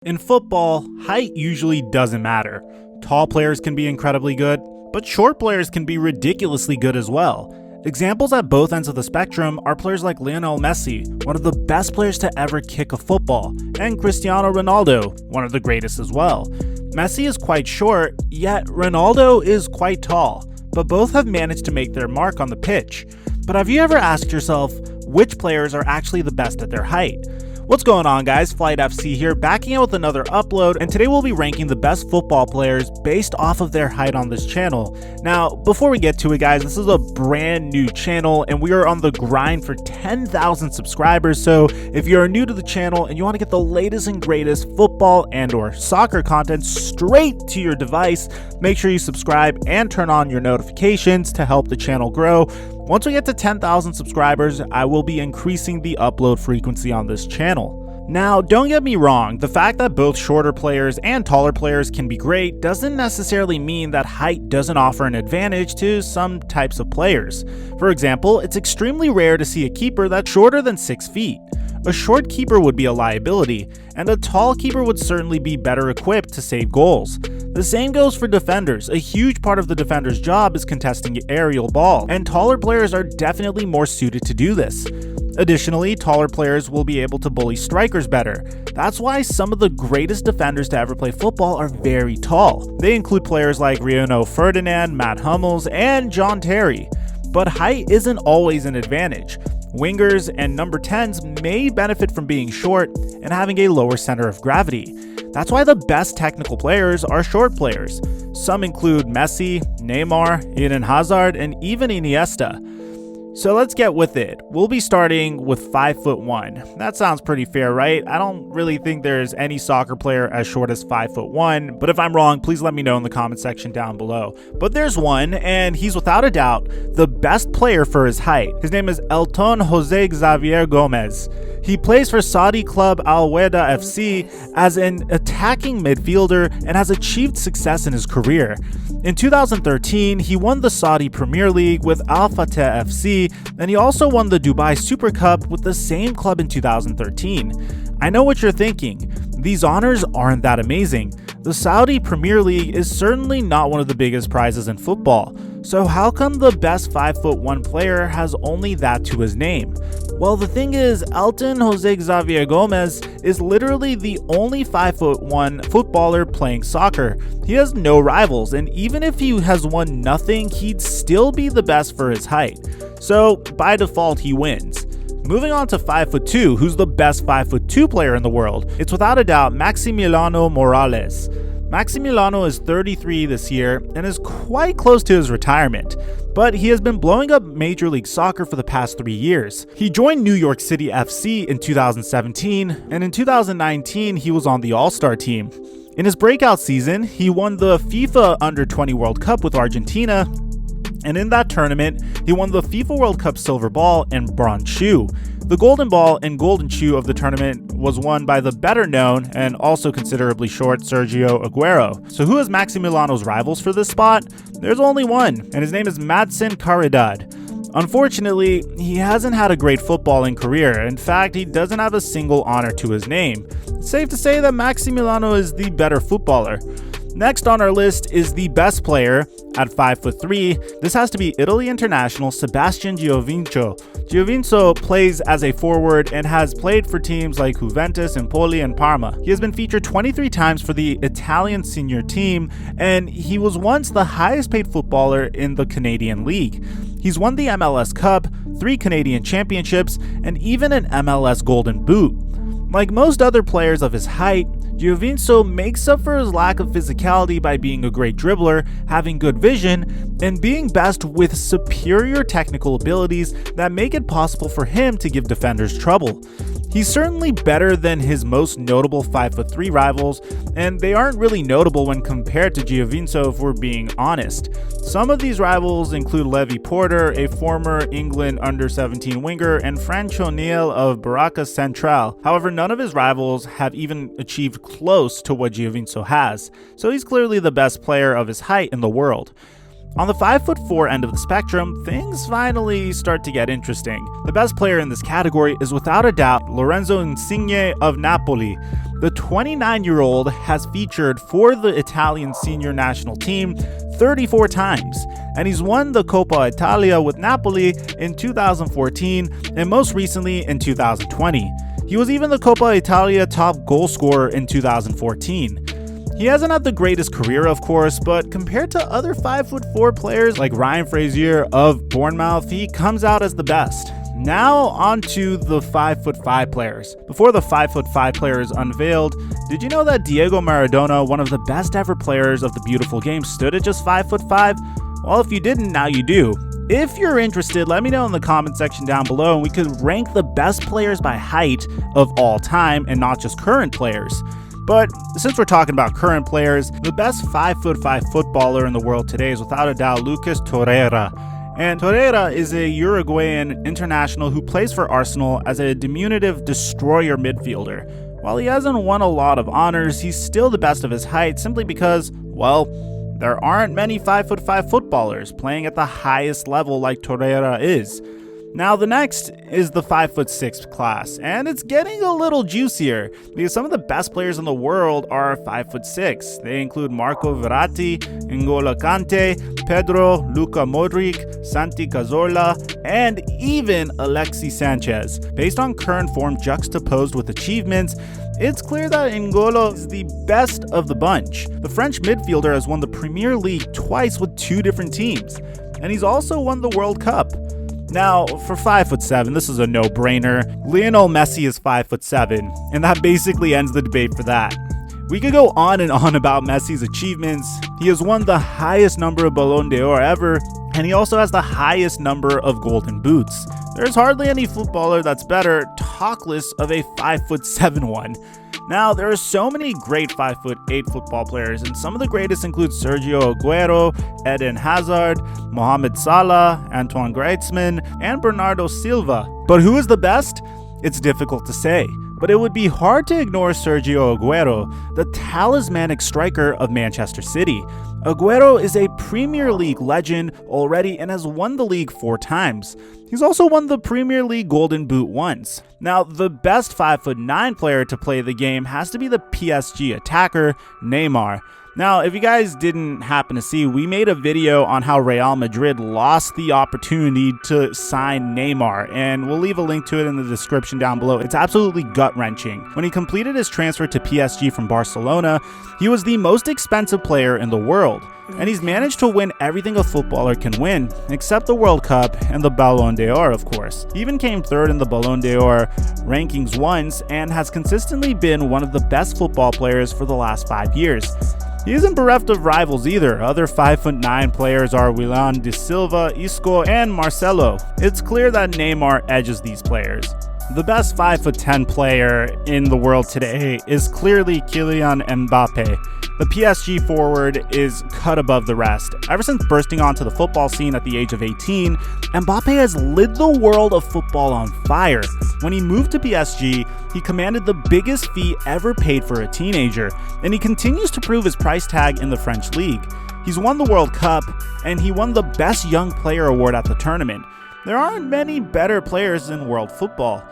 In football, height usually doesn't matter. Tall players can be incredibly good, but short players can be ridiculously good as well. Examples at both ends of the spectrum are players like Lionel Messi, one of the best players to ever kick a football, and Cristiano Ronaldo, one of the greatest as well. Messi is quite short, yet Ronaldo is quite tall, but both have managed to make their mark on the pitch. But have you ever asked yourself which players are actually the best at their height? What's going on, guys? Flight FC here, backing out with another upload, and today we'll be ranking the best football players based off of their height on this channel. Now, before we get to it, guys, this is a brand new channel and we are on the grind for 10,000 subscribers, so if you're new to the channel and you want to get the latest and greatest football and or soccer content straight to your device, make sure you subscribe and turn on your notifications to help the channel grow. Once we get to 10,000 subscribers, I will be increasing the upload frequency on this channel. Now, don't get me wrong, the fact that both shorter players and taller players can be great doesn't necessarily mean that height doesn't offer an advantage to some types of players. For example, it's extremely rare to see a keeper that's shorter than 6 feet. A short keeper would be a liability, and a tall keeper would certainly be better equipped to save goals. The same goes for defenders. A huge part of the defender's job is contesting the aerial ball, and taller players are definitely more suited to do this. Additionally, taller players will be able to bully strikers better. That's why some of the greatest defenders to ever play football are very tall. They include players like Rio Ferdinand, Matt Hummels, and John Terry. But height isn't always an advantage. Wingers and number 10s may benefit from being short and having a lower center of gravity. That's why the best technical players are short players. Some include Messi, Neymar, Eden Hazard, and even Iniesta. So let's get with it. We'll be starting with 5'1". That sounds pretty fair, right? I don't really think there's any soccer player as short as 5'1", but if I'm wrong, please let me know in the comment section down below. But there's one, and he's without a doubt the best player for his height. His name is ELTON Jose XAVIER GOMES. He plays for Saudi club Al-Wehda FC as an attacking midfielder and has achieved success in his career. In 2013, he won the Saudi Premier League with Al-Fateh FC, and he also won the Dubai Super Cup with the same club in 2013. I know what you're thinking. These honors aren't that amazing. The Saudi Premier League is certainly not one of the biggest prizes in football. So how come the best 5'1" player has only that to his name? Well, the thing is, ELTON Jose XAVIER GOMES is literally the only 5'1" footballer playing soccer. He has no rivals, and even if he has won nothing, he'd still be the best for his height. So by default, he wins. Moving on to 5'2", who's the best 5'2" player in the world? It's without a doubt MAXIMILIANO MORALEZ. MAXIMILIANO is 33 this year and is quite close to his retirement, but he has been blowing up Major League Soccer for the past 3 years. He joined New York City FC in 2017, and in 2019 he was on the All-Star team. In his breakout season, he won the FIFA Under-20 World Cup with Argentina, and in that tournament, he won the FIFA World Cup Silver Ball and Bronze Shoe. The Golden Ball and Golden Shoe of the tournament was won by the better known and also considerably short Sergio Aguero. So who is Maximiliano's rivals for this spot? There's only one, and his name is MADSON CARIDADE. Unfortunately, he hasn't had a great footballing career. In fact, he doesn't have a single honor to his name. It's safe to say that Maximiliano is the better footballer. Next on our list is the best player at 5'3". This has to be Italy international Sebastian Giovinco. Giovinco plays as a forward and has played for teams like Juventus, Napoli, and Parma. He has been featured 23 times for the Italian senior team, and he was once the highest paid footballer in the Canadian League. He's won the MLS Cup, 3 Canadian championships, and even an MLS Golden Boot. Like most other players of his height, Giovinco makes up for his lack of physicality by being a great dribbler, having good vision, and being best with superior technical abilities that make it possible for him to give defenders trouble. He's certainly better than his most notable 5'3" rivals, and they aren't really notable when compared to Giovinco if we're being honest. Some of these rivals include Levi Porter, a former England under-17 winger, and Franck O'Neill of Barraca Central. However, none of his rivals have even achieved close to what Giovinco has, so he's clearly the best player of his height in the world. On the 5'4" end of the spectrum, things finally start to get interesting. The best player in this category is without a doubt Lorenzo Insigne of Napoli. The 29-year-old has featured for the Italian senior national team 34 times, and he's won the Coppa Italia with Napoli in 2014 and most recently in 2020. He was even the Coppa Italia top goal scorer in 2014. He hasn't had the greatest career, of course, but compared to other 5'4" players like Ryan Frazier of Bournemouth, he comes out as the best. Now on to the 5'5" players. Before the 5'5" player is unveiled, did you know that Diego Maradona, one of the best ever players of the beautiful game, stood at just 5'5"? Well, if you didn't, now you do. If you're interested, let me know in the comment section down below and we could rank the best players by height of all time and not just current players. But since we're talking about current players, the best 5'5" footballer in the world today is without a doubt Lucas Torreira. And Torreira is a Uruguayan international who plays for Arsenal as a diminutive destroyer midfielder. While he hasn't won a lot of honors, he's still the best of his height simply because, well, there aren't many 5'5" footballers playing at the highest level like Torreira is. Now the next is the 5'6" class, and it's getting a little juicier because some of the best players in the world are 5'6". They include Marco Verratti, N'Golo Kante, Pedro, Luka Modric, Santi Cazorla, and even Alexis Sanchez. Based on current form juxtaposed with achievements, it's clear that N'Golo is the best of the bunch. The French midfielder has won the Premier League twice with 2 different teams, and he's also won the World Cup. Now, for 5'7", this is a no-brainer. Lionel Messi is 5'7", and that basically ends the debate for that. We could go on and on about Messi's achievements. He has won the highest number of Ballon d'Or ever, and he also has the highest number of Golden Boots. There's hardly any footballer that's better, talk less of a 5'7" one. Now, there are so many great 5'8" football players, and some of the greatest include Sergio Aguero, Eden Hazard, Mohamed Salah, Antoine Griezmann, and Bernardo Silva. But who is the best? It's difficult to say, but it would be hard to ignore Sergio Aguero, the talismanic striker of Manchester City. Aguero is a Premier League legend already and has won the league 4 times. He's also won the Premier League Golden Boot once. Now, the best 5'9" player to play the game has to be the PSG attacker, Neymar. Now, if you guys didn't happen to see, we made a video on how Real Madrid lost the opportunity to sign Neymar, and we'll leave a link to it in the description down below. It's absolutely gut-wrenching. When he completed his transfer to PSG from Barcelona, he was the most expensive player in the world, and he's managed to win everything a footballer can win, except the World Cup and the Ballon d'Or, of course. He even came 3rd in the Ballon d'Or rankings once, and has consistently been one of the best football players for the last 5 years. He isn't bereft of rivals either. Other 5'9" players are Willian de Silva, Isco, and Marcelo. It's clear that Neymar edges these players. The best 5'10" player in the world today is clearly Kylian Mbappé. The PSG forward is cut above the rest. Ever since bursting onto the football scene at the age of 18, Mbappé has lit the world of football on fire. When he moved to PSG, he commanded the biggest fee ever paid for a teenager, and he continues to prove his price tag in the French League. He's won the World Cup, and he won the Best Young Player award at the tournament. There aren't many better players in world football.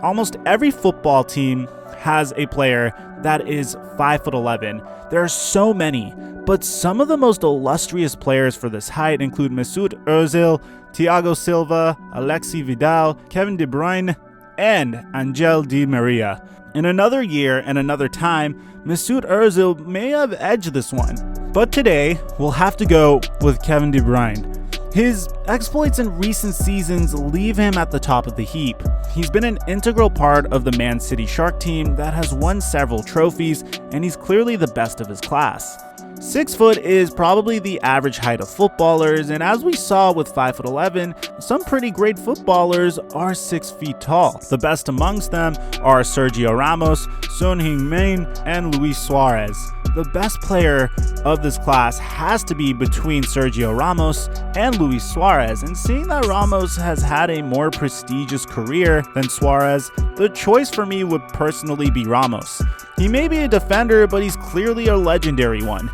Almost every football team has a player that is 5'11". There are so many, but some of the most illustrious players for this height include Mesut Ozil, Thiago Silva, Alexis Vidal, Kevin De Bruyne, and Angel Di Maria. In another year and another time, Mesut Ozil may have edged this one, but today we'll have to go with Kevin De Bruyne. His exploits in recent seasons leave him at the top of the heap. He's been an integral part of the Man City Shark team that has won several trophies, and he's clearly the best of his class. 6 foot is probably the average height of footballers, and as we saw with 5'11", some pretty great footballers are 6 feet tall. The best amongst them are Sergio Ramos, Son Heung-min, and Luis Suarez. The best player of this class has to be between Sergio Ramos and Luis Suarez, and seeing that Ramos has had a more prestigious career than Suarez, the choice for me would personally be Ramos. He may be a defender, but he's clearly a legendary one.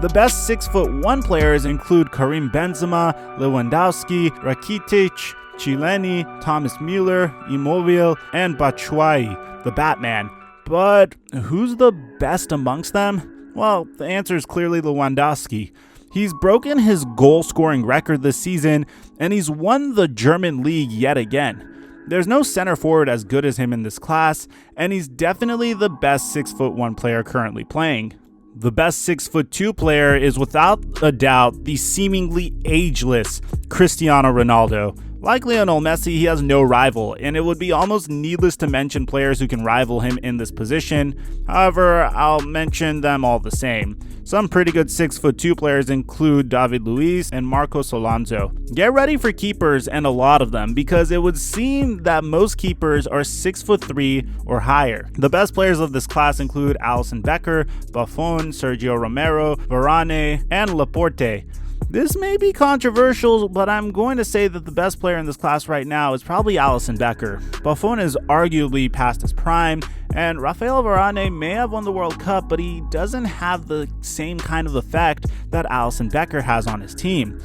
The best 6'1" players include Karim Benzema, Lewandowski, Rakitic, Chileni, Thomas Müller, Immobile, and Batshuayi, the Batman. But who's the best amongst them? Well, the answer is clearly Lewandowski. He's broken his goal-scoring record this season, and he's won the German League yet again. There's no center forward as good as him in this class, and he's definitely the best 6'1" player currently playing. The best 6'2" player is without a doubt the seemingly ageless Cristiano Ronaldo. Like Lionel Messi, he has no rival, and it would be almost needless to mention players who can rival him in this position. However, I'll mention them all the same. Some pretty good 6'2" players include David Luiz and Marcos Alonso. Get ready for keepers, and a lot of them, because it would seem that most keepers are 6'3" or higher. The best players of this class include Alisson Becker, Buffon, Sergio Romero, Varane, and Laporte. This may be controversial, but I'm going to say that the best player in this class right now is probably Alisson Becker. Buffon is arguably past his prime, and Rafael Varane may have won the World Cup, but he doesn't have the same kind of effect that Alisson Becker has on his team.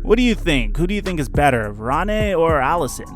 What do you think? Who do you think is better, Varane or Alisson?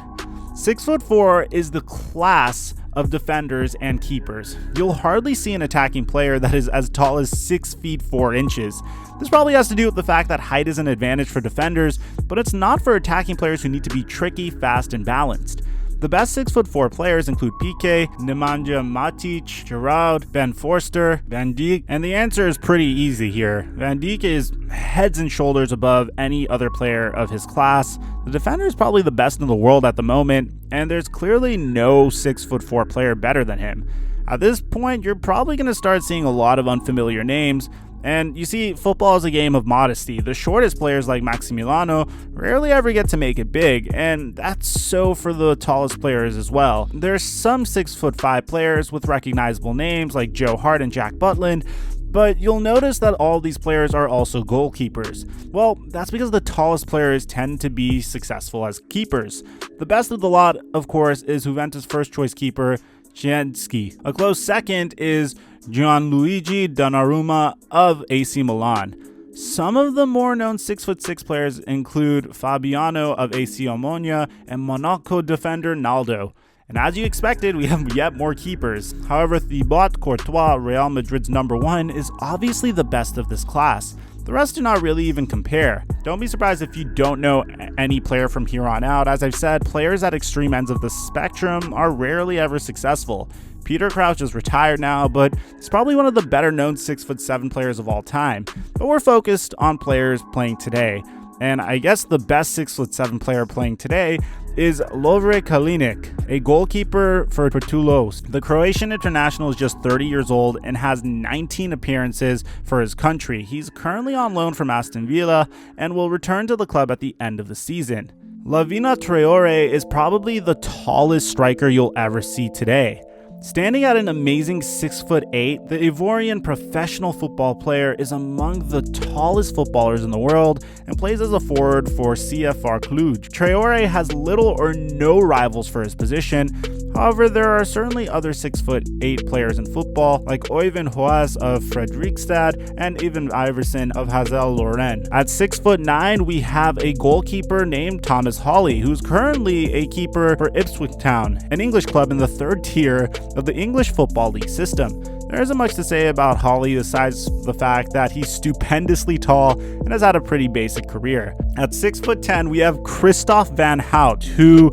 6'4" is the class of defenders and keepers. You'll hardly see an attacking player that is as tall as 6 feet 4 inches. This probably has to do with the fact that height is an advantage for defenders, but it's not for attacking players who need to be tricky, fast, and balanced. The best 6'4" players include Piqué, Nemanja Matic, Giroud, Ben Forster, Van Dijk, and the answer is pretty easy here. Van Dijk is heads and shoulders above any other player of his class. The defender is probably the best in the world at the moment, and there's clearly no 6'4" player better than him. At this point, you're probably going to start seeing a lot of unfamiliar names. And you see, football is a game of modesty. The shortest players like MAXIMILIANO rarely ever get to make it big, and that's so for the tallest players as well. There's some 6'5" players with recognizable names like Joe Hart and Jack Butland, but you'll notice that all these players are also goalkeepers. Well, that's because the tallest players tend to be successful as keepers. The best of the lot, of course, is Juventus' first choice keeper, Szczęsny. A close second is Gianluigi Donnarumma of AC Milan. Some of the more known 6'6" players include Fabiano of AC Omonia and Monaco defender Naldo. And as you expected, we have yet more keepers. However, Thibaut Courtois, Real Madrid's #1, is obviously the best of this class. The rest do not really even compare. Don't be surprised if you don't know any player from here on out. As I've said, players at extreme ends of the spectrum are rarely ever successful. Peter Crouch is retired now, but he's probably one of the better known 6'7" players of all time. But we're focused on players playing today. And I guess the best 6'7" player playing today is Lovre Kalinic, a goalkeeper for Toulouse. The Croatian international is just 30 years old and has 19 appearances for his country. He's currently on loan from Aston Villa and will return to the club at the end of the season. Lavina Traore is probably the tallest striker you'll ever see today. Standing at an amazing 6'8", the Ivorian professional football player is among the tallest footballers in the world and plays as a forward for CFR Cluj. Traore has little or no rivals for his position. However, there are certainly other 6'8" players in football, like Øyvind Hoas of Fredrikstad and Ivan Iversen of Hazel Lorraine. At 6'9", we have a goalkeeper named Thomas Hawley, who's currently a keeper for Ipswich Town, an English club in the 3rd tier of the English Football League system. There isn't much to say about Hawley besides the fact that he's stupendously tall and has had a pretty basic career. At 6'10", we have Christoph van Hout, who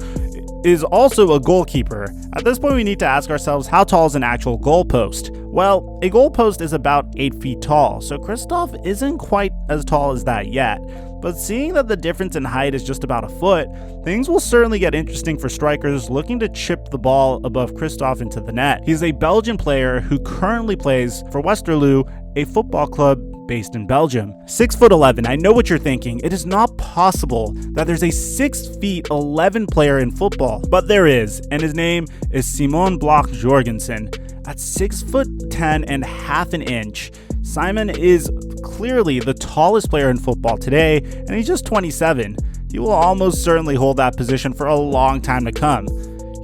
is also a goalkeeper. At this point, we need to ask ourselves, how tall is an actual goalpost? Well, a goalpost is about 8 feet tall, so Christoph isn't quite as tall as that yet. But seeing that the difference in height is just about a foot, things will certainly get interesting for strikers looking to chip the ball above Christoph into the net. He's a Belgian player who currently plays for Westerlo, a football club based in Belgium. 6'11", I know what you're thinking. It is not possible that there's a 6'11" player in football, but there is, and his name is Simon Bloch Jorgensen. At 6'10" and half an inch, Simon is clearly the tallest player in football today, and he's just 27. He will almost certainly hold that position for a long time to come.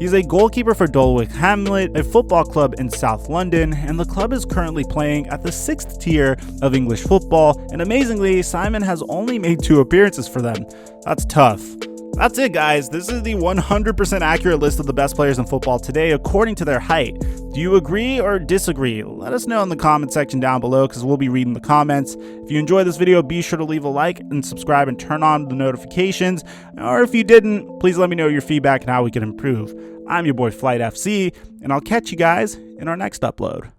He's a goalkeeper for Dulwich Hamlet, a football club in South London, and the club is currently playing at the 6th tier of English football, and amazingly, Simon has only made 2 appearances for them. That's tough. That's it, guys. This is the 100% accurate list of the best players in football today according to their height. Do you agree or disagree? Let us know in the comment section down below because we'll be reading the comments. If you enjoyed this video, be sure to leave a like and subscribe and turn on the notifications. Or if you didn't, please let me know your feedback and how we can improve. I'm your boy Flight FC, and I'll catch you guys in our next upload.